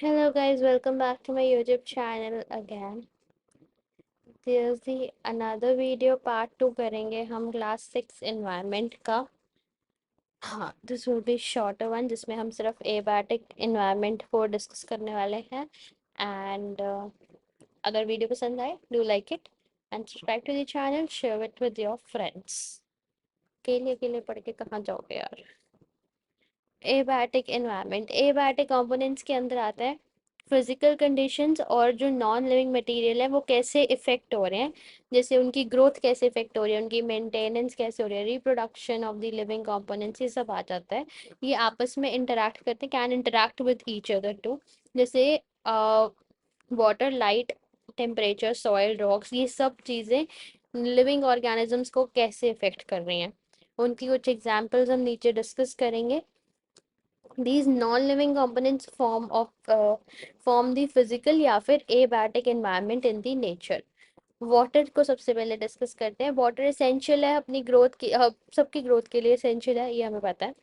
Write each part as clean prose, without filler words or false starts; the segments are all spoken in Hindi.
Hello guys, welcome back to my YouTube channel again. There's the another video part 2 करेंगे हम क्लास 6 environment का. हाँ, this will be shorter one जिसमें हम सिर्फ एबाटिक environment को डिस्कस करने वाले हैं. And अगर वीडियो पसंद आए, do like it and subscribe to the channel, share it with your friends. अकेले अकेले पढ़ के कहाँ जाओगे यार. एबाटिक एनवायरनमेंट, एबाटिक कंपोनेंट्स के अंदर आता है फिजिकल कंडीशंस और जो नॉन लिविंग मटेरियल है वो कैसे इफेक्ट हो रहे हैं. जैसे उनकी ग्रोथ कैसे इफेक्ट हो रही है, उनकी मेंटेनेंस कैसे हो रही है, reproduction of the living components, ये सब आ जाता है. ये आपस में इंटरेक्ट करते हैं, can interact with each other too. जैसे water, light, temperature, soil, rocks, ये सब चीज़ें लिविंग ऑर्गेनिजम्स को कैसे इफेक्ट कर रही हैं. उनकी कुछ एग्जांपल्स हम नीचे डिस्कस करेंगे. These non-living components form the physical या फिर abatic environment in the nature. Water को सबसे पहले डिस्कस करते हैं. वाटर एसेंशियल है अपनी ग्रोथ की, सबकी ग्रोथ के लिए एसेंशियल है, ये हमें पता है.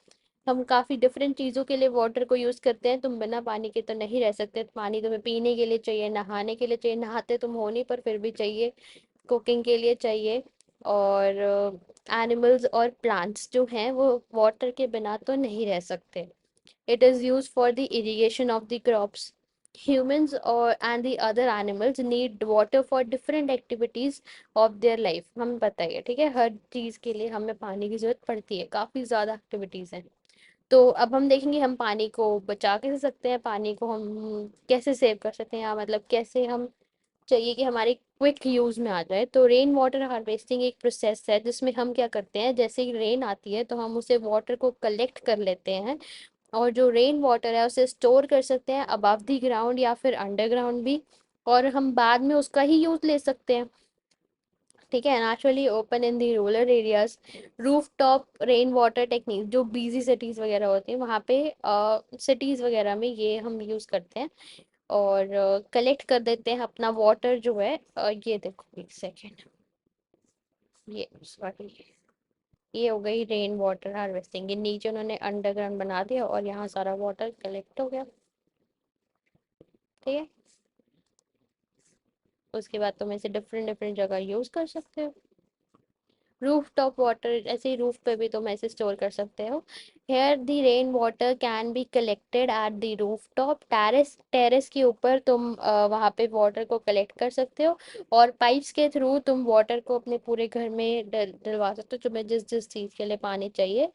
हम काफ़ी डिफरेंट चीज़ों के लिए वाटर को यूज़ करते हैं. तुम बिना पानी के तो नहीं रह सकते. पानी तुम्हें पीने के लिए चाहिए, नहाने के लिए चाहिए, नहाते तुम हो नहीं पर फिर भी चाहिए, कुकिंग के लिए चाहिए. और एनिमल्स और प्लांट्स जो हैं वो वाटर के बिना तो नहीं रह सकते. It is used for the irrigation of the crops. Humans or and the other animals need water for different activities of their life. हमें पता ही है, ठीक है, हर चीज़ के लिए हमें पानी की ज़रूरत पड़ती है. काफ़ी ज़्यादा एक्टिविटीज़ हैं. तो अब हम देखेंगे हम पानी को बचा कैसे सकते हैं, पानी को हम कैसे सेव कर सकते हैं, या मतलब कैसे हम चाहिए कि हमारे क्विक यूज़ में आ जाए. तो रेन वाटर हार्वेस्टिंग एक प्रोसेस है जिसमें हम क्या करते हैं, जैसे ही रेन आती है तो हम उसे वाटर को कलेक्ट कर लेते हैं और जो रेन वाटर है उसे स्टोर कर सकते हैं अबव द ग्राउंड या फिर अंडरग्राउंड भी, और हम बाद में उसका ही यूज़ ले सकते हैं. ठीक है, naturally open in the rural areas. Roof top rain water technique जो बिजी सिटीज़ वगैरह होती हैं वहाँ पे, सिटीज़ वगैरह में ये हम यूज़ करते हैं और कलेक्ट कर देते हैं अपना वाटर जो है. ये देखो एक सेकेंड, ये सॉरी, ये हो गई रेन वाटर हार्वेस्टिंग. ये नीचे उन्होंने अंडरग्राउंड बना दिया और यहाँ सारा वाटर कलेक्ट हो गया. ठीक है, उसके बाद तुम इसे डिफरेंट डिफरेंट जगह यूज़ कर सकते हो. रूफ टॉप वाटर, ऐसे ही रूफ पे भी तुम ऐसे स्टोर कर सकते हो. Here the rain water can be collected at the roof top. Terrace, terrace के ऊपर तुम वहाँ पे वाटर को कलेक्ट कर सकते हो. और पाइप्स के थ्रू तुम वाटर को अपने पूरे घर में डलवा सकते हो तुम्हें जिस जिस चीज़ के लिए पानी चाहिए.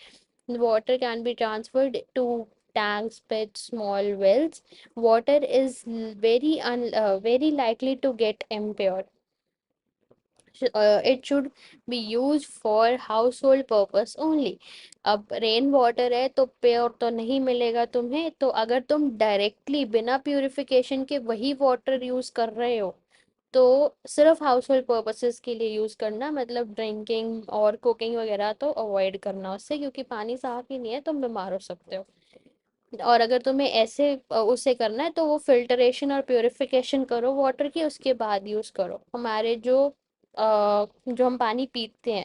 Water can be transferred to tanks, pits, small wells. Water is very likely to get impure. It should be used for household purpose only. अब रेन वाटर है तो प्योर तो नहीं मिलेगा तुम्हें. तो अगर तुम डायरेक्टली बिना प्यूरिफिकेशन के वही वाटर यूज कर रहे हो तो सिर्फ हाउस होल्ड पर्पसेस के लिए यूज़ करना, मतलब ड्रिंकिंग और कुकिंग वगैरह तो अवॉइड करना उससे, क्योंकि पानी साफ ही नहीं है, तुम बीमार हो सकते हो. और अगर तुम्हें ऐसे उसे करना है तो वो फिल्टरेशन और प्योरिफिकेशन करो वाटर की, उसके बाद यूज़ करो. हमारे जो हम पानी पीते हैं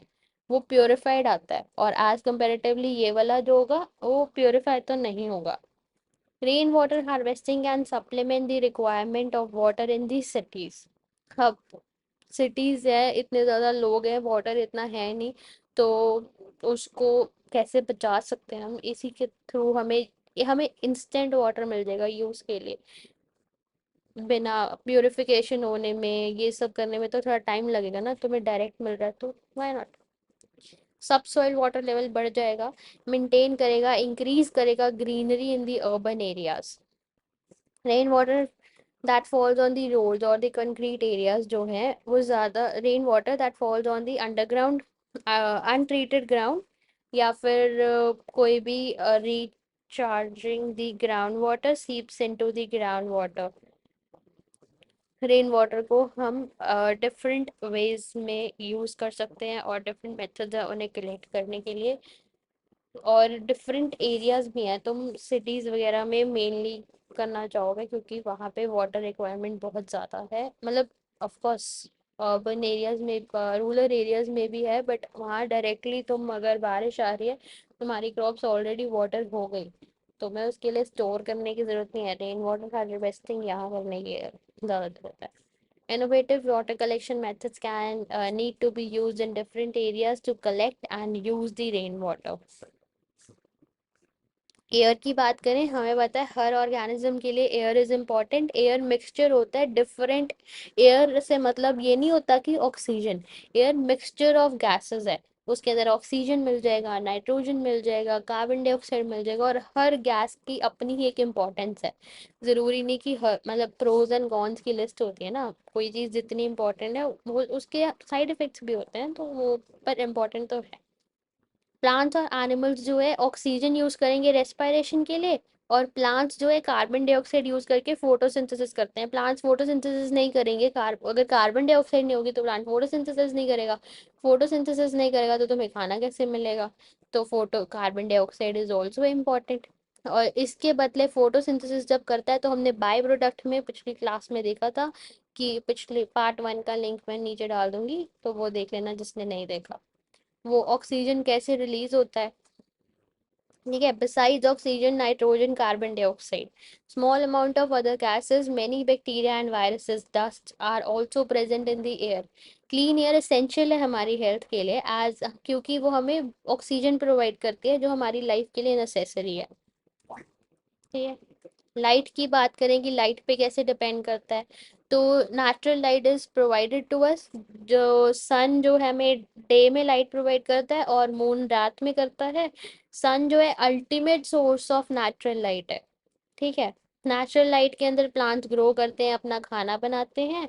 वो प्योरिफाइड आता है, और एज कंपेरेटिवली ये वाला जो होगा वो प्योरिफाइड तो नहीं होगा. Rain water harvesting and supplement the requirement of water in the cities. अब सिटीज़ है, इतने ज़्यादा लोग हैं, वाटर इतना है नहीं, तो उसको कैसे बचा सकते हैं हम. इसी के थ्रू हमें हमें इंस्टेंट वाटर मिल जाएगा यूज़ के लिए. बिना प्यूरिफिकेशन होने में, ये सब करने में तो थोड़ा टाइम लगेगा ना. तुम्हें डायरेक्ट मिल रहा है तो व्हाई नॉट. सब सॉइल वाटर लेवल बढ़ जाएगा, मेंटेन करेगा, इंक्रीज करेगा greenery in the urban areas. Rain water that falls on the roads और द कंक्रीट एरियाज जो हैं वो ज़्यादा, rain water that falls on the underground untreated ground या फिर कोई भी recharging the ground water seeps into the ground water. Rain water को हम डिफरेंट वेज में यूज़ कर सकते हैं और डिफरेंट मेथड्स हैं उन्हें कलेक्ट करने के लिए. और डिफरेंट एरियाज भी हैं, तुम सिटीज़ वगैरह में मेनली करना चाहोगे क्योंकि वहाँ पे वाटर रिक्वायरमेंट बहुत ज़्यादा है. मतलब ऑफ कोर्स अर्बन एरियाज में, रूरल एरियाज में भी है, बट वहाँ डायरेक्टली तुम अगर बारिश आ रही है तुम्हारी क्रॉप्स ऑलरेडी वाटर हो गई, तुम्हें उसके लिए स्टोर करने की जरूरत नहीं है, रेन वाटर हार्वेस्टिंग यहाँ करने की ज़्यादा जरूरत है। Innovative water collection methods can need to be used in different areas to collect and use the rainwater. Air की बात करें, हमें पता है हर ऑर्गेनिज्म के लिए air is important. Air mixture होता है डिफरेंट। एयर से मतलब ये नहीं होता कि oxygen, air mixture of gases है। उसके अंदर ऑक्सीजन मिल जाएगा, नाइट्रोजन मिल जाएगा, कार्बन डाइऑक्साइड मिल जाएगा, और हर गैस की अपनी ही एक इम्पोर्टेंस है। ज़रूरी नहीं कि हर मतलब प्रोज एंड कॉन्स की लिस्ट होती है ना, कोई चीज़ जितनी इम्पोर्टेंट है वो उसके साइड इफेक्ट्स भी होते हैं, तो वो पर इम्पोर्टेंट तो है। प्लांट्स और एनिमल्स जो है ऑक्सीजन यूज करेंगे रेस्पिरेशन के लिए, और प्लांट्स जो है कार्बन डाइऑक्साइड यूज करके फोटोसिंथेसिस करते हैं। प्लांट्स फोटोसिंथेसिस नहीं करेंगे, अगर कार्बन डाइऑक्साइड नहीं होगी तो प्लांट फोटोसिंथेसिस नहीं करेगा। फोटोसिंथेसिस नहीं करेगा तो तुम्हें खाना कैसे मिलेगा? तो photo carbon dioxide is also important. और इसके बदले फोटोसिंथेसिस जब करता है तो हमने बाय प्रोडक्ट में पिछली क्लास में देखा था, कि पिछले पार्ट 1 का लिंक मैं नीचे डाल दूंगी, तो वो देख लेना जिसने नहीं देखा। वो ऑक्सीजन कैसे रिलीज होता है, ठीक है? Besides oxygen, nitrogen, carbon dioxide, small amount of other gases, many bacteria and viruses, dust are also present in the air. Clean air essential है हमारी हेल्थ के लिए, एज क्योंकि वो हमें ऑक्सीजन प्रोवाइड करती है जो हमारी लाइफ के लिए नेसेसरी है। ठीक है। लाइट की बात करें कि लाइट पे कैसे डिपेंड करता है, तो natural light is provided to us. जो सन जो है हमें डे में लाइट प्रोवाइड करता है और मून रात में करता है। सन जो है ultimate source of natural light है। ठीक है। नेचुरल लाइट के अंदर प्लांट्स ग्रो करते हैं, अपना खाना बनाते हैं,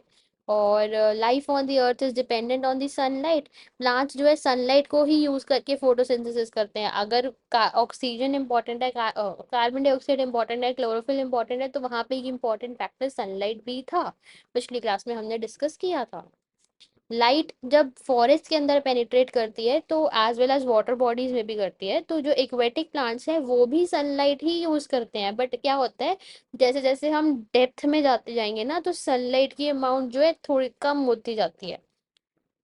और life on the earth is dependent on the sunlight. Plants जो है सनलाइट को ही यूज करके फोटोसिंथेसिस करते हैं। अगर ऑक्सीजन इंपॉर्टेंट है, कार्बन डाइऑक्साइड इंपॉर्टेंट है, क्लोरोफिल इंपॉर्टेंट है, तो वहां पे एक इंपॉर्टेंट फैक्टर सनलाइट भी था, पिछली क्लास में हमने डिस्कस किया था। लाइट जब फॉरेस्ट के अंदर पेनिट्रेट करती है तो as well as water bodies में भी करती है, तो जो एक्वेटिक प्लांट्स हैं वो भी सनलाइट ही यूज करते हैं। बट क्या होता है, जैसे जैसे हम डेप्थ में जाते जाएंगे ना, तो सनलाइट की अमाउंट जो है थोड़ी कम होती जाती है,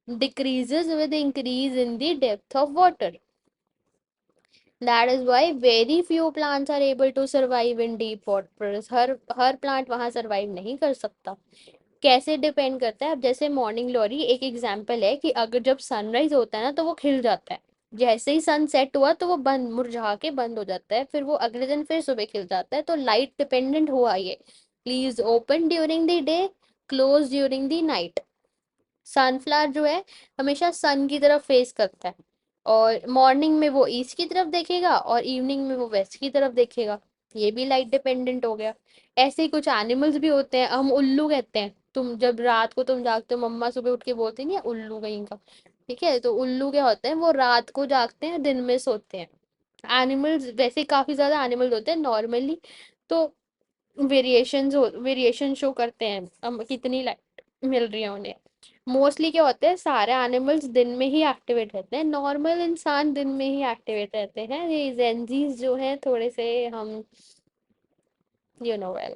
decreases with increase in the depth of water. That is why very few plants are able to survive in deep waters. हर प्लांट वहां सर्वाइव नहीं कर सकता। कैसे डिपेंड करता है, अब जैसे मॉर्निंग ग्लोरी एक एग्जांपल है, कि अगर जब सनराइज होता है ना तो वो खिल जाता है। जैसे ही सन सेट हुआ तो वो बंद मुरझा के बंद हो जाता है, फिर वो अगले दिन फिर सुबह खिल जाता है। तो लाइट डिपेंडेंट हुआ ये। Please open during the day, close during the night. Sunflower जो है हमेशा सन की तरफ फेस करता है, और मॉर्निंग में वो ईस्ट की तरफ देखेगा और इवनिंग में वो वेस्ट की तरफ देखेगा। ये भी लाइट डिपेंडेंट हो गया। ऐसे ही कुछ एनिमल्स भी होते हैं, हम उल्लू कहते हैं। तुम जब रात को तुम जागते हो, मम्मा सुबह उठ के बोलती नहीं है उल्लू कहीं का। ठीक है, तो उल्लू क्या होते हैं, वो रात को जागते हैं, दिन में सोते हैं। एनिमल्स वैसे काफी ज्यादा एनिमल्स होते हैं नॉर्मली, तो वेरिएशन शो करते हैं हम कितनी लाइट मिल रही है उन्हें। मोस्टली क्या होता है, सारे एनिमल्स दिन में ही एक्टिवेट रहते हैं, नॉर्मल इंसान दिन में ही एक्टिवेट रहते हैं। ये जेंजीज जो हैं थोड़े से हम, यू नो वेल।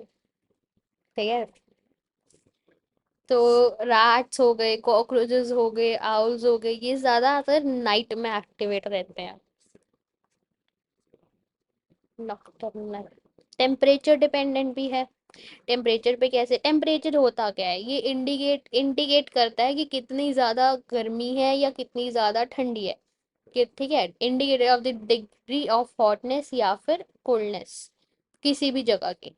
ठीक है। तो रैट्स हो गए, कॉकरोचेस हो गए, आउल्स हो गए, ये ज्यादातर नाइट में एक्टिवेट रहते हैं। नॉकटर्नल। टेम्परेचर डिपेंडेंट भी है। टेम्परेचर पे कैसे, टेम्परेचर होता क्या है, ये इंडिकेट करता है कि कितनी ज्यादा गर्मी है या कितनी ज्यादा ठंडी है। कि ठीक है, indicator of the degree of hotness या फिर कोल्डनेस किसी भी जगह की।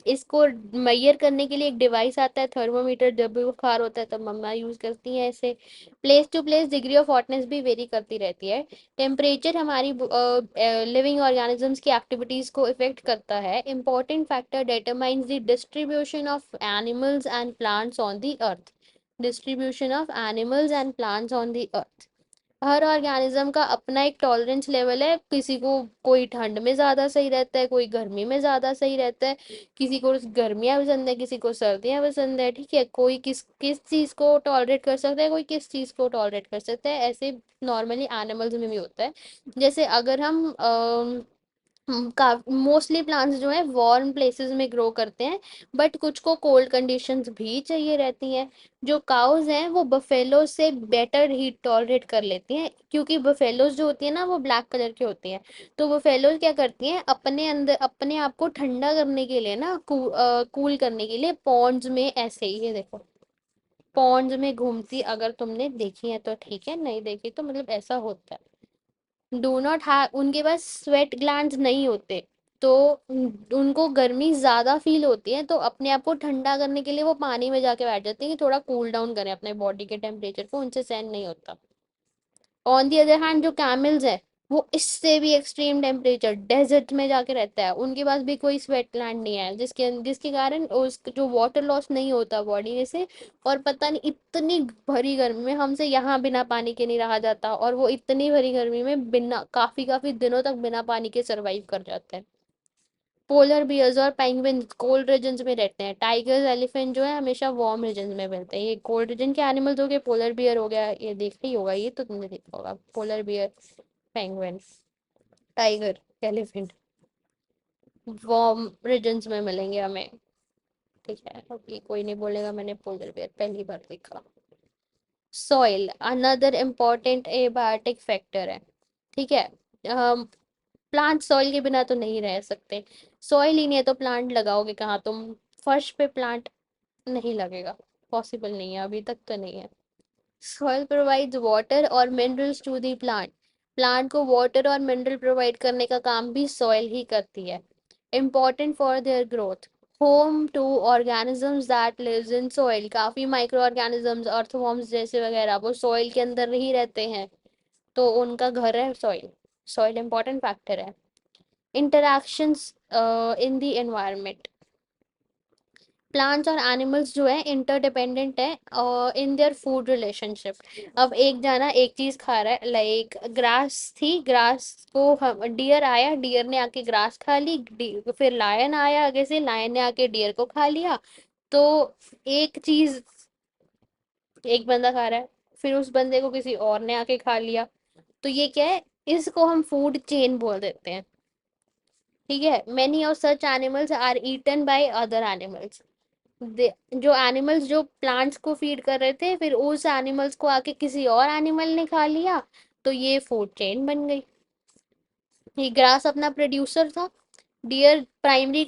इसको मेजर करने के लिए एक डिवाइस आता है, थर्मोमीटर। जब भी बुखार होता है तब मम्मा यूज करती हैं ऐसे। Place to place degree of hotness भी वेरी करती रहती है। टेम्परेचर हमारी लिविंग ऑर्गेनिजम्स की एक्टिविटीज को इफेक्ट करता है। Important factor determines the distribution of animals and plants on the earth. Distribution of animals and plants on the earth. हर ऑर्गेनिज्म का अपना एक टॉलरेंस लेवल है, किसी को कोई ठंड में ज़्यादा सही रहता है, कोई गर्मी में ज़्यादा सही रहता है, किसी को गर्मियाँ पसंद है, किसी को सर्दियाँ पसंद है। ठीक है, कोई किस किस चीज़ को टॉलरेट कर सकता है, कोई किस चीज़ को टॉलरेट कर सकता है। ऐसे नॉर्मली एनिमल्स में भी होता है। जैसे अगर हम मोस्टली प्लांट्स जो है वार्म प्लेसेस में ग्रो करते हैं, बट कुछ को कोल्ड कंडीशंस भी चाहिए रहती हैं। जो काउज हैं वो बफेलो से बेटर हीट टॉलरेट कर लेती हैं, क्योंकि बफेलोज जो होती है ना वो ब्लैक कलर की होती हैं। तो बफेलोज क्या करती हैं, अपने अंदर अपने आप को ठंडा करने के लिए ना, कूल करने के लिए पॉन्ड्स में, ऐसे ही ये देखो, पॉन्ड्स में घूमती, अगर तुमने देखी है तो ठीक है, नहीं देखी तो मतलब ऐसा होता है। डू नॉट हैव, उनके पास स्वेट ग्लैंड्स नहीं होते, तो उनको गर्मी ज्यादा फील होती है, तो अपने आप को ठंडा करने के लिए वो पानी में जाके बैठ जाती है कि थोड़ा कूल डाउन करें अपने बॉडी के टेम्परेचर को, उनसे सहन नहीं होता। ऑन दी अदर हैंड जो कैमल्स है, वो इससे भी एक्सट्रीम टेम्परेचर डेजर्ट में जाके रहता है, उनके पास भी कोई स्वेटलैंड नहीं है, जिसके कारण उस जो वाटर लॉस नहीं होता बॉडी में से। और पता नहीं इतनी भरी गर्मी में हमसे यहाँ बिना पानी के नहीं रहा जाता, और वो इतनी भरी गर्मी में बिना काफी काफी दिनों तक बिना पानी के सरवाइव कर जाते हैं। पोलर बियर्स और पेंगुइन कोल्ड रीजन्स में रहते हैं। टाइगर्स एलिफेंट जो है हमेशा वार्म रीजन में मिलते हैं। ये कोल्ड रीजन के एनिमल्स हो गए, पोलर बियर हो गया, ये देखा ही होगा, ये तो तुमने देखा होगा, polar bear, penguin, tiger, elephant warm regions में मिलेंगे हमें। ठीक है, अभी कोई नहीं बोलेगा मैंने पोलर बियर पहली बार देखा। Soil another important abiotic factor है। ठीक है, प्लांट सॉइल के बिना तो नहीं रह सकते। सॉइल ही नहीं है तो प्लांट लगाओगे कहाँ तुम? फर्श पे प्लांट नहीं लगेगा, पॉसिबल नहीं है, अभी तक तो नहीं है। सॉइल प्रोवाइड्स वाटर और minerals to the plant. Plant को वाटर और मिनरल प्रोवाइड करने का काम भी सॉइल ही करती है। Important for their growth, home to organisms that lives in soil. काफी माइक्रो ऑर्गेनिजम्स, अर्थवॉर्म्स जैसे वगैरह, वो सॉइल के अंदर ही रहते हैं, तो उनका घर है सॉइल। सॉइल इंपॉर्टेंट फैक्टर है। Interactions in the environment, plants और एनिमल्स जो है इंटरडिपेंडेंट है इन देयर फूड रिलेशनशिप। अब एक जाना एक चीज खा रहा है, लाइक ग्रास थी, ग्रास को हम डियर आया, डियर ने आके ग्रास खा ली, फिर लायन आया आगे से, लायन ने आके डियर को खा लिया। तो एक चीज एक बंदा खा रहा है, फिर उस बंदे को किसी और ने आके खा लिया, तो ये क्या है, इसको हम फूड चेन बोल देते हैं। ठीक है, many of such animals are eaten by other animals. जो एनिमल्स जो प्लांट्स को फीड कर रहे थे, फिर उस एनिमल्स को आके किसी और एनिमल ने खा लिया, तो ये फूड चेन बन गई। ये ग्रास अपना प्रोड्यूसर था, डियर प्राइमरी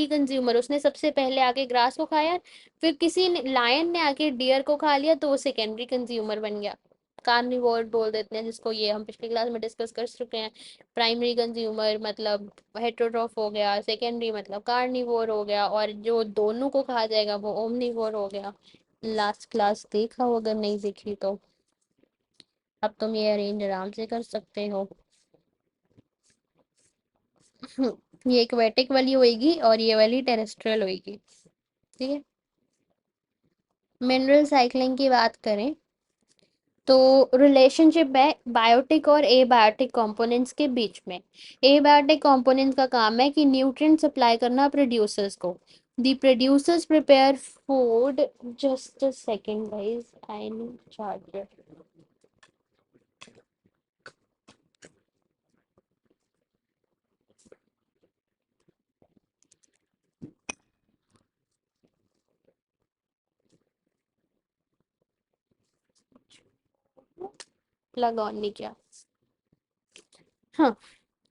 कंज्यूमर उसने सबसे पहले आके ग्रास को खाया, फिर किसी ने, लायन ने आके डियर को खा लिया, तो वो सेकेंडरी कंज्यूमर बन गया। कार्निवोर बोल देते हैं जिसको, ये हम पिछली क्लास में डिस्कस कर चुके हैं। प्राइमरी कंज्यूमर मतलब हेटेरोट्रॉफ हो गया, सेकेंडरी मतलब कार्निवोर हो गया, और जो दोनों को खा जाएगा वो ओमनिवोर हो गया। लास्ट क्लास देखा हो, अगर नहीं देखी तो अब तुम ये अरेंज आराम से कर सकते हो। ये एक्वेटिक वाली होएगी और ये वाली टेरेस्ट्रियल होएगी। ठीक है, मिनरल साइकिलिंग की बात करें तो रिलेशनशिप है बायोटिक और एबायोटिक कंपोनेंट्स के बीच में। एबायोटिक कंपोनेंट्स का काम है कि न्यूट्रिएंट सप्लाई करना प्रोड्यूसर्स को। The producers prepare food, just a second guys, I need charger. Plug on नहीं किया। हाँ,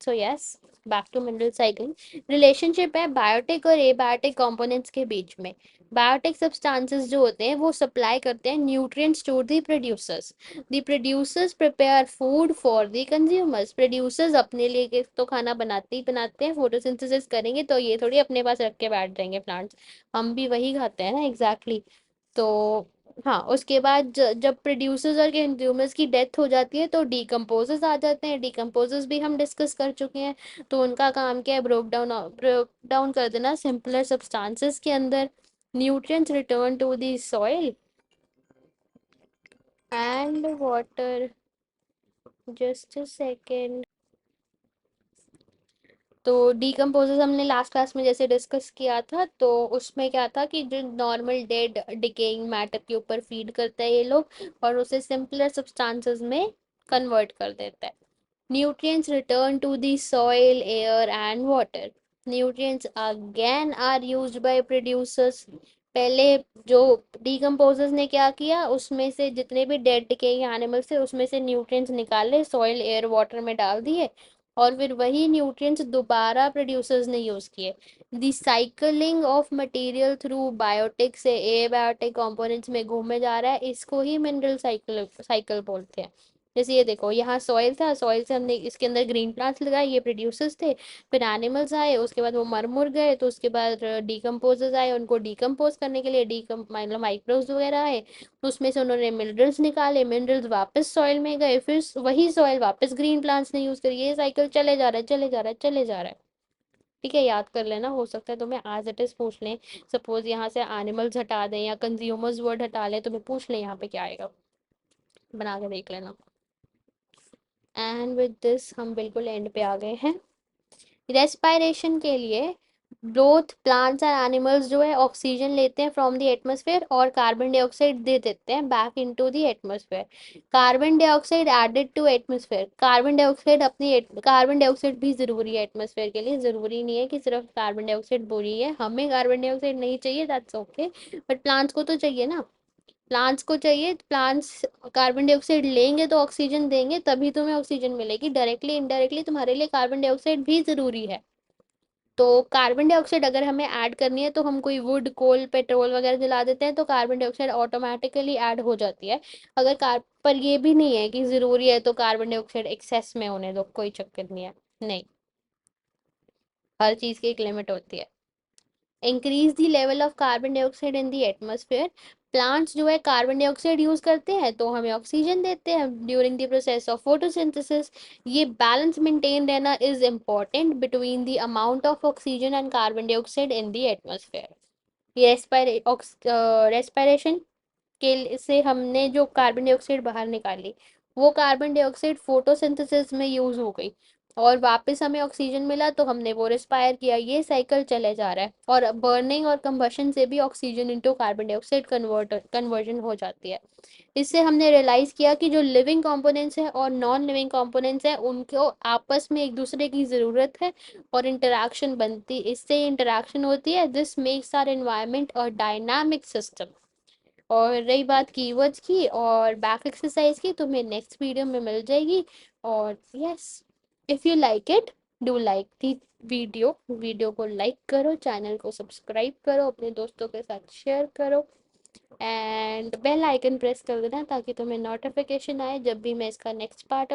so yes, back to mineral cycling. Relationship है बायोटिक और एबायोटिक कंपोनेंट्स के बीच में। बायोटिक सब्सटेंसेस जो होते हैं वो सप्लाई करते हैं nutrients to the producers. The producers prepare food for the consumers. Producers अपने लिए तो खाना बनाते ही बनाते हैं, फोटोसिंथेसिस करेंगे तो ये थोड़ी अपने पास रख के बैठ जाएंगे प्लांट्स, हम भी वही खाते हैं ना, एग्जैक्टली exactly। तो हाँ, उसके बाद जब प्रोड्यूसर्स और कंज्यूमर्स की डेथ हो जाती है तो डीकम्पोजर्स आ जाते हैं। डीकम्पोजर्स भी हम डिस्कस कर चुके हैं। तो उनका काम क्या है, ब्रोक डाउन कर देना सिंपलर सब्सटेंसेस के अंदर। Nutrients return to the soil and water, just a second. तो डीकम्पोजर्स हमने लास्ट क्लास में जैसे डिस्कस किया था, तो उसमें क्या था कि जो नॉर्मल डेड डिकेइंग मैटर के ऊपर फीड करता है ये लोग, और उसे सिंपलर सब्सटेंसेस में कन्वर्ट कर देता है। Nutrients return to the soil, air and water. Nutrients again are used by producers. पहले जो डिकम्पोजर्स ने क्या किया, उसमें से जितने भी डेड डिकेइंग एनिमल्स थे उसमें से न्यूट्रिएंट्स निकाले, सॉइल एयर वाटर में डाल दिए, और फिर वही न्यूट्रिएंट्स दोबारा प्रोड्यूसर्स ने यूज़ किए. The cycling of material through biotic से एबायोटिक कंपोनेंट्स में घूमे जा रहा है, इसको ही मिनरल साइकिल साइकिल बोलते हैं. जैसे ये देखो, यहाँ सॉइल था, सॉइल से हमने इसके अंदर ग्रीन प्लांट्स लगाए, ये प्रोड्यूसर्स थे. फिर एनिमल्स आए, उसके बाद वो मर मुर गए, तो उसके बाद डिकम्पोजर्स आए, उनको डिकम्पोज करने के लिए डीकम मतलब माइक्रोब्स वगैरह आए, तो उसमें से उन्होंने मिनरल्स निकाले, मिनरल्स वापस सॉइल में गए, फिर वही सॉइल वापस ग्रीन प्लांट्स ने यूज़ करी. ये साइकिल चले जा रहा है, चले जा रहा है, चले जा रहा है. ठीक है, याद कर लेना, हो सकता है तुम्हें एज इट इज पूछ लें. सपोज यहाँ से एनिमल्स हटा दें या कंज्यूमर्स वर्ड हटा लें, तुम्हें पूछ लें यहाँ पे क्या आएगा, बना के देख लेना. एंड विद दिस हम बिल्कुल एंड पे आ गए हैं. रेस्पायरेशन के लिए बोथ प्लांट्स एंड एनिमल्स जो है ऑक्सीजन लेते हैं फ्रॉम द एटमॉस्फेयर और कार्बन डाइऑक्साइड दे देते हैं back into the atmosphere. Carbon dioxide added to atmosphere. Carbon dioxide भी ज़रूरी है एटमॉस्फेयर के लिए. ज़रूरी नहीं है कि सिर्फ कार्बन डाइऑक्साइड बुरी है, हमें कार्बन डाइऑक्साइड नहीं चाहिए, दैट्स ओके, बट प्लांट्स को तो चाहिए ना. प्लांट्स को चाहिए, प्लांट्स कार्बन डाइऑक्साइड लेंगे तो ऑक्सीजन देंगे, तभी तुम्हें ऑक्सीजन मिलेगी. डायरेक्टली इनडायरेक्टली तुम्हारे लिए कार्बन डाइऑक्साइड भी ज़रूरी है. तो कार्बन डाइऑक्साइड अगर हमें ऐड करनी है तो हम कोई वुड कोल पेट्रोल वगैरह जला देते हैं तो कार्बन डाइऑक्साइड ऑटोमेटिकली ऐड हो जाती है. अगर कार पर ये भी नहीं है कि ज़रूरी है तो कार्बन डाइऑक्साइड एक्सेस में होने दो, कोई चक्कर नहीं है. नहीं, हर चीज़ की एक लिमिट होती है. Increase the level of carbon dioxide in the atmosphere. Plants जो है कार्बन डाइऑक्साइड यूज करते हैं तो हमें ऑक्सीजन देते हैं during the process of photosynthesis. ये बैलेंस मेंटेन रहना is important between the amount of oxygen and carbon dioxide in the atmosphere. ये रेस्पिरेशन के से हमने जो कार्बन डाइऑक्साइड बाहर निकाली, वो कार्बन डाइऑक्साइड फोटोसिंथेसिस में यूज हो गई और वापस हमें ऑक्सीजन मिला तो हमने वो रिस्पायर किया. ये साइकिल चले जा रहा है. और बर्निंग और कंबशन से भी oxygen into carbon dioxide conversion हो जाती है. इससे हमने रियलाइज किया कि जो लिविंग कंपोनेंट्स हैं और नॉन लिविंग कंपोनेंट्स हैं उनको आपस में एक दूसरे की ज़रूरत है और इंटरेक्शन बनती, इससे इंटरेक्शन होती है. This makes our environment a dynamic system. और रही बात कीवर्ड्स की और बैक एक्सरसाइज की, तुम्हें नेक्स्ट वीडियो में मिल जाएगी. और yes, if you like it, do like the video को लाइक करो, चैनल को सब्सक्राइब करो, अपने दोस्तों के साथ शेयर करो एंड बेल आइकन प्रेस कर देना ताकि तुम्हें नोटिफिकेशन आए जब भी मैं इसका नेक्स्ट पार्ट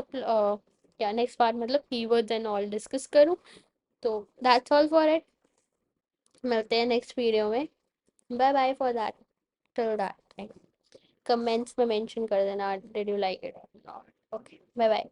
या नेक्स्ट पार्ट मतलब कीवर्ड्स एंड ऑल डिस्कस करूँ. तो दैट्स ऑल फॉर इट. मिलते हैं नेक्स्ट वीडियो में. Bye bye for that. Till that time comments में मेंशन कर देना डिड यू लाइक इट और नॉट. Okay, bye bye.